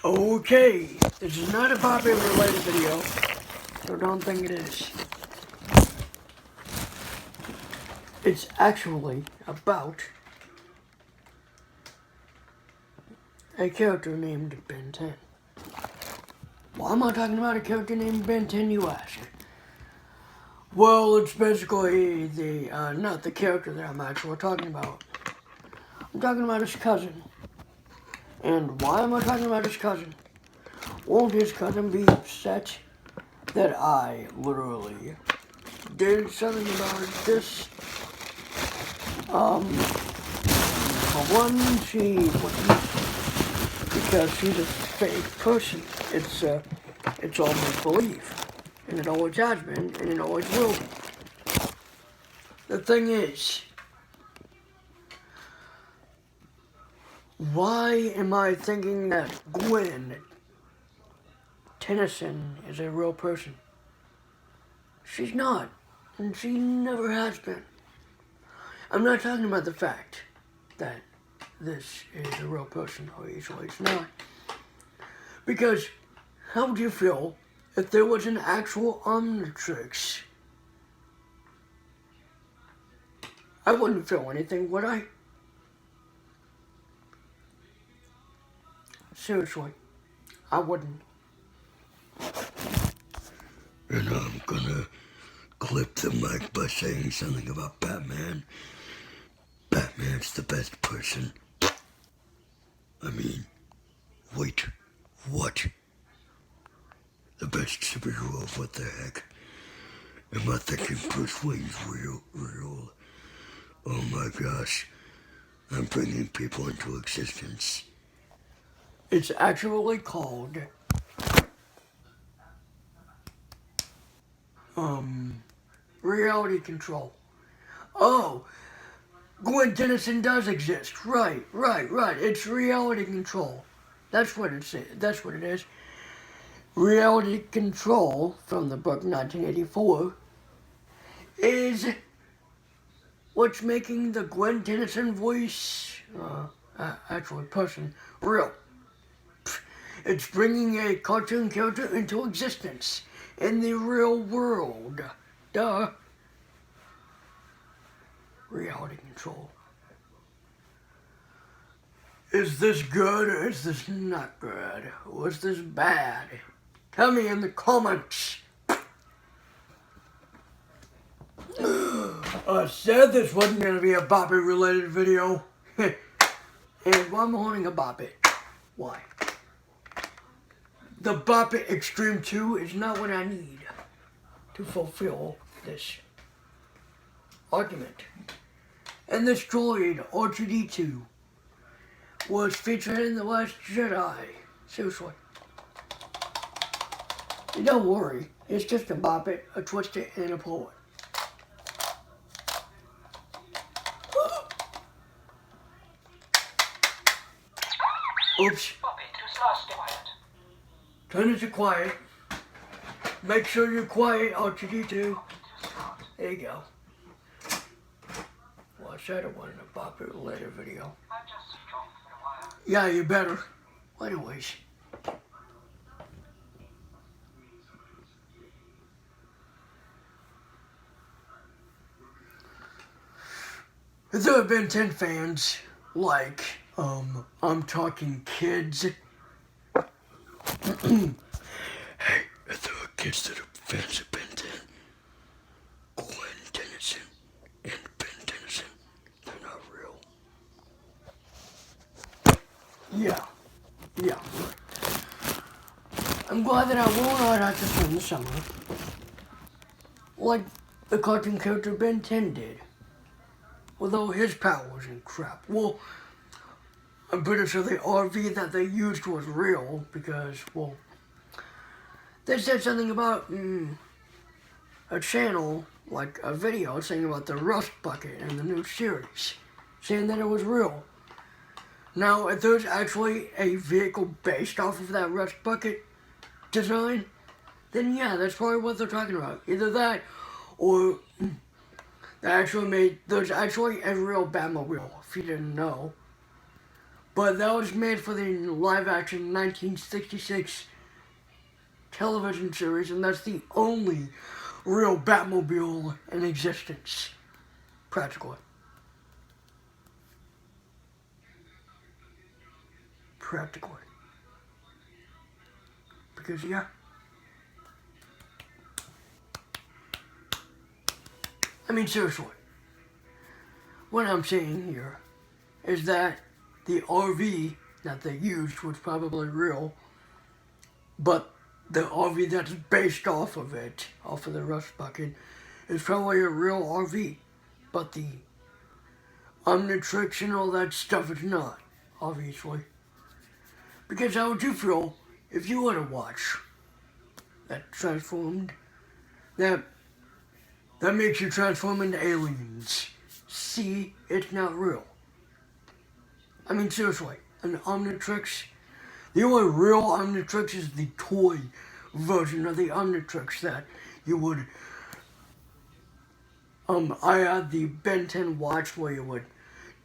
Okay, this is not a Bobby related video, so don't think it is. It's actually about a character named Ben 10. Why am I talking about a character named Ben 10, you ask? Well, it's basically not the character that I'm actually talking about. I'm talking about his cousin. And why am I talking about his cousin? Won't his cousin be upset that I literally did something about this? For one, she wouldn't, because she's a fake person. It's all make-believe. And it always has been, and it always will be. The thing is, why am I thinking that Gwen Tennyson is a real person? She's not, and she never has been. I'm not talking about the fact that this is a real person, or it's not. Because how would you feel if there was an actual Omnitrix? I wouldn't feel anything, would I? Seriously, I wouldn't. And I'm gonna clip the mic by saying something about Batman. Batman's the best person. I mean, wait, what? The best superhero? What the heck? Am I thinking Bruce Wayne's real? Oh my gosh, I'm bringing people into existence. It's actually called reality control. Oh, Gwen Tennyson does exist. Right. It's reality control. That's what it is. Reality control from the book 1984 is what's making the Gwen Tennyson voice, actually person, real. It's bringing a cartoon character into existence in the real world. Duh. Reality control. Is this good or is this not good? Or is this bad? Tell me in the comments. I said this wasn't going to be a Bobby related video. And why am I holding a Bop It? Why? The Bop It Extreme 2 is not what I need to fulfill this argument. And this droid, R2-D2, was featured in The Last Jedi. Seriously. And don't worry, it's just a Bop It, a Twist It, and a Pull It. Oops. Turn it to quiet. Make sure you're quiet, R2-D2. There you go. Well, I said I wanted a Bop It later video. Yeah, you better. Well, anyways. If there have been 10 fans, like, I'm talking kids. Hey, if there are kids that are fans of Ben 10, Gwen Tennyson and Ben Tennyson, they're not real. Yeah. I'm glad that I will not have to spend the summer like the cartoon character Ben 10 did. Although his powers and crap. Well, I'm pretty sure the RV that they used was real because, well, they said something about a channel, like a video, saying about the Rust Bucket in the new series, saying that it was real. Now, if there's actually a vehicle based off of that Rust Bucket design, then yeah, that's probably what they're talking about. Either that, or there's actually a real Batmobile, if you didn't know. But that was made for the live-action 1966 television series, and that's the only real Batmobile in existence, practically. Practically. Because, yeah. I mean, seriously. What I'm saying here is that the RV that they used was probably real, but the RV that's based off of it, off of the Rust Bucket, is probably a real RV. But the Omnitrix and all that stuff is not, obviously. Because how would you feel if you were to watch that transformed, that makes you transform into aliens? See, it's not real. I mean, seriously, an Omnitrix, the only real Omnitrix is the toy version of the Omnitrix that you would, I had the Ben 10 watch where you would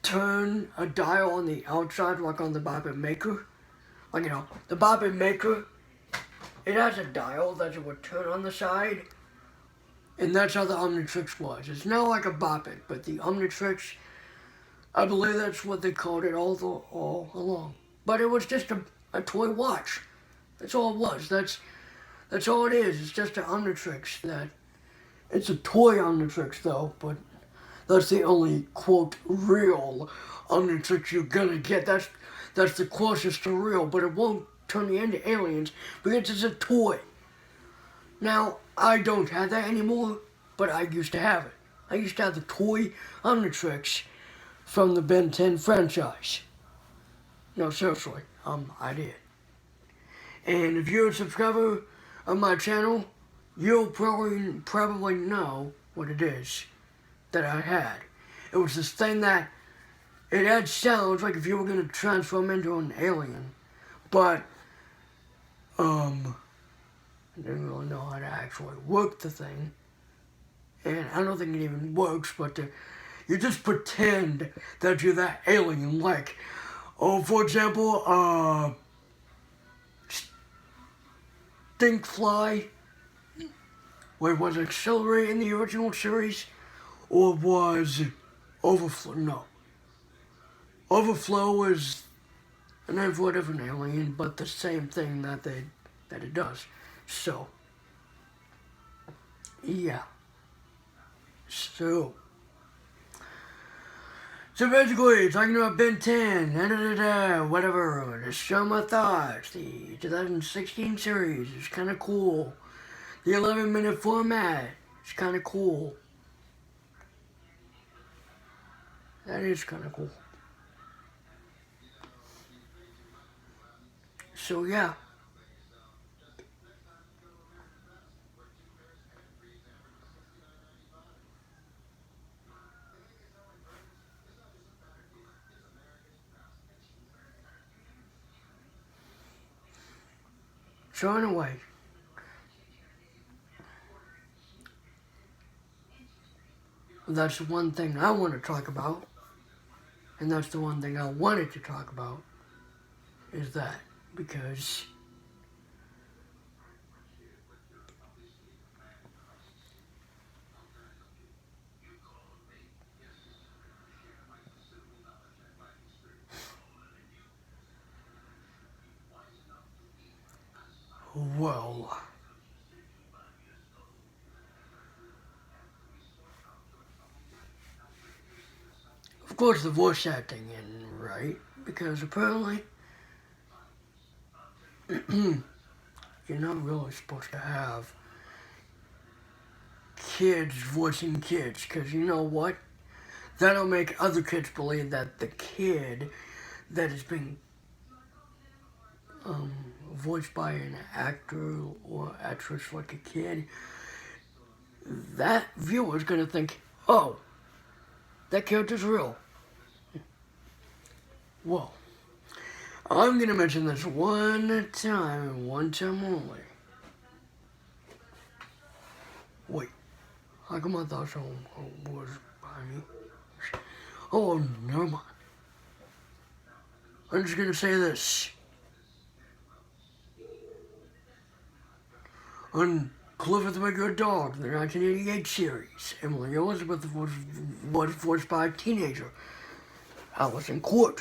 turn a dial on the outside, like on the Bobbin Maker. Like, you know, the Bobbin Maker, it has a dial that you would turn on the side, and that's how the Omnitrix was. It's not like a Bobbin, but the Omnitrix, I believe that's what they called it all along. But it was just a toy watch. That's all it was. That's all it is. It's just an Omnitrix. It's a toy Omnitrix though, but that's the only quote real Omnitrix you're gonna get. That's the closest to real, but it won't turn you into aliens because it's a toy. Now, I don't have that anymore, but I used to have it. I used to have the toy Omnitrix from the Ben 10 franchise. No, seriously, I did. And if you're a subscriber of my channel, you'll probably know what it is that I had. It was this thing that, it had sounds like if you were going to transform into an alien, but, I didn't really know how to actually work the thing. And I don't think it even works, but you just pretend that you're that alien, like, for example, Stinkfly, where it was Accelerate in the original series, or was Overflow? No. Overflow was an name of an alien, but the same thing that it does. So, yeah. So basically, talking about Ben 10, whatever, to show my thoughts, the 2016 series is kind of cool. The 11-minute format is kind of cool. That is kind of cool. So yeah. So anyway, that's the one thing I want to talk about, and that's the one thing I wanted to talk about, is that, because well, of course the voice acting isn't right, because apparently you're not really supposed to have kids voicing kids, because you know what? That'll make other kids believe that the kid that is being voiced by an actor or actress like a kid, that viewer's gonna think, oh, that character's real. Well, I'm gonna mention this one time and one time only. Wait, how come I thought someone was behind me? Oh, never mind. I'm just gonna say this. On Clifford the Big Red Dog, the 1988 series, Emily Elizabeth was voiced by a teenager, Allison Court.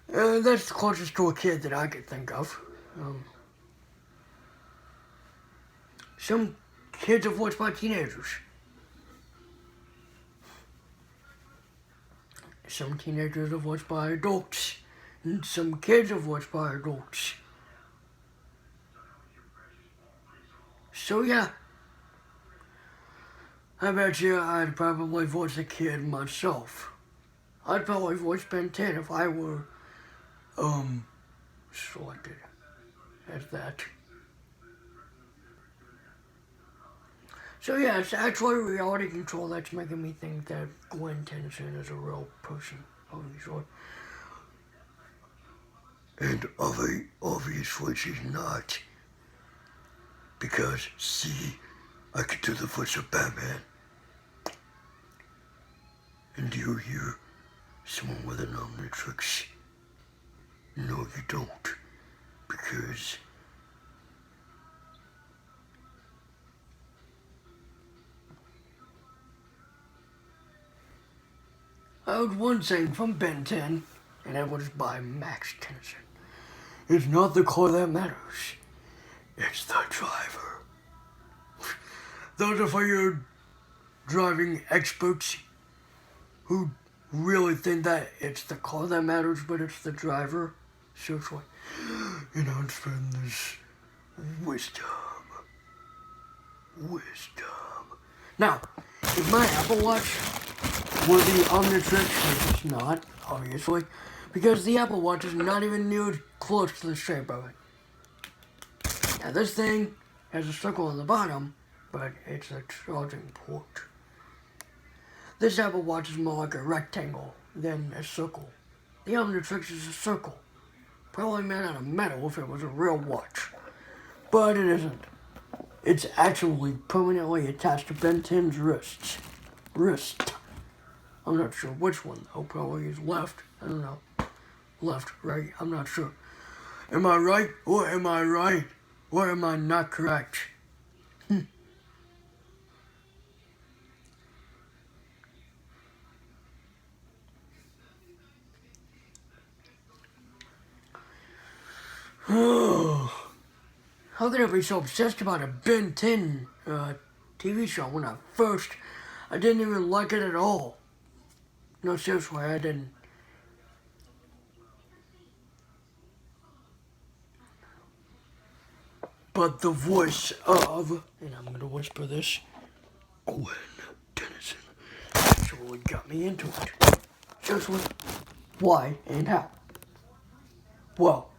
That's the closest to a kid that I could think of. Some kids are voiced by teenagers. Some teenagers are voiced by adults. And some kids are voiced by adults. So yeah. I bet you I'd probably voice a kid myself. I'd probably voice Ben 10 if I were, selected as that. So yeah, it's actually reality control that's making me think that Gwen Tennyson is a real person of any sort. And obviously she's not. Because, see, I could do the voice of Batman. And do you hear someone with an Omnitrix? No, you don't. Because I heard one saying from Ben 10, and it was by Max Tennyson. It's not the car that matters, it's the driver. Those are for your driving experts who really think that it's the car that matters, but it's the driver. Seriously. And I'm spreading this wisdom. Now, if my Apple Watch were the Omnitrix, which it's not, obviously, because the Apple Watch is not even near close to the shape of it. Now this thing has a circle on the bottom, but it's a charging port. This Apple Watch is more like a rectangle than a circle. The Omnitrix is a circle. Probably made out of metal if it was a real watch. But it isn't. It's actually permanently attached to Ben 10's wrist. I'm not sure which one though. Probably his left. I don't know. Left, right, I'm not sure. Am I right or am I right? Or am I not correct? How could I be so obsessed about a Ben 10 TV show when I didn't even like it at all. No, seriously, I didn't. But the voice of, and I'm gonna whisper this, Gwen Tennyson, actually got me into it. Seriously, why and how? Well,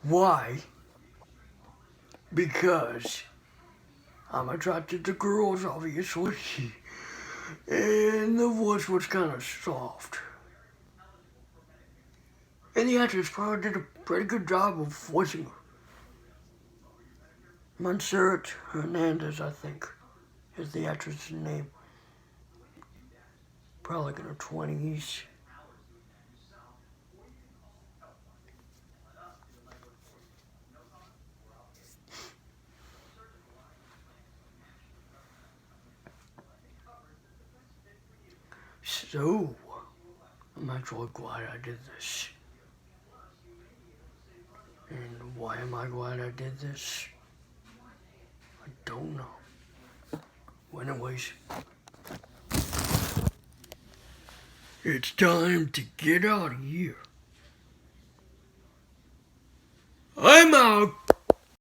why? Because I'm attracted to girls, obviously, and the voice was kind of soft. And the actress probably did a pretty good job of voicing her. Montserrat Hernandez, I think, is the actress's name. Probably in her 20s. So, I'm actually glad I did this. And why am I glad I did this? I don't know. Well, anyways, it's time to get out of here. I'm out!